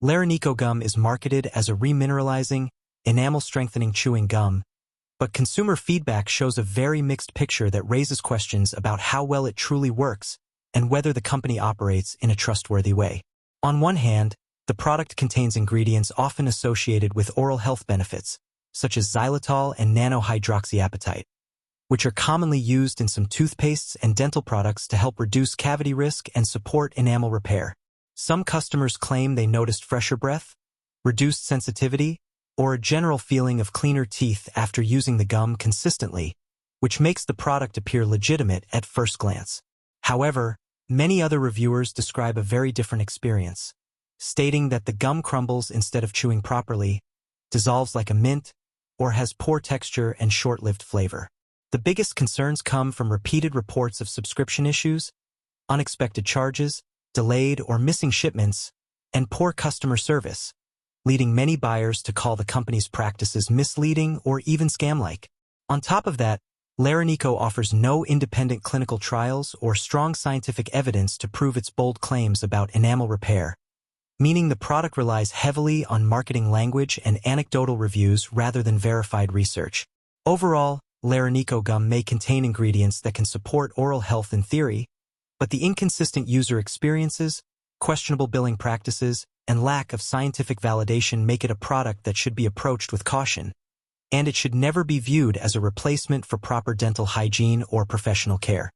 Larineco gum is marketed as a remineralizing, enamel-strengthening chewing gum, but consumer feedback shows a very mixed picture that raises questions about how well it truly works and whether the company operates in a trustworthy way. On one hand, the product contains ingredients often associated with oral health benefits, such as xylitol and nano-hydroxyapatite, which are commonly used in some toothpastes and dental products to help reduce cavity risk and support enamel repair. Some customers claim they noticed fresher breath, reduced sensitivity, or a general feeling of cleaner teeth after using the gum consistently, which makes the product appear legitimate at first glance. However, many other reviewers describe a very different experience, stating that the gum crumbles instead of chewing properly, dissolves like a mint, or has poor texture and short-lived flavor. The biggest concerns come from repeated reports of subscription issues, unexpected charges, delayed or missing shipments, and poor customer service, leading many buyers to call the company's practices misleading or even scam-like. On top of that, Larineco offers no independent clinical trials or strong scientific evidence to prove its bold claims about enamel repair, meaning the product relies heavily on marketing language and anecdotal reviews rather than verified research. Overall, Larineco gum may contain ingredients that can support oral health in theory, but the inconsistent user experiences, questionable billing practices, and lack of scientific validation make it a product that should be approached with caution, and it should never be viewed as a replacement for proper dental hygiene or professional care.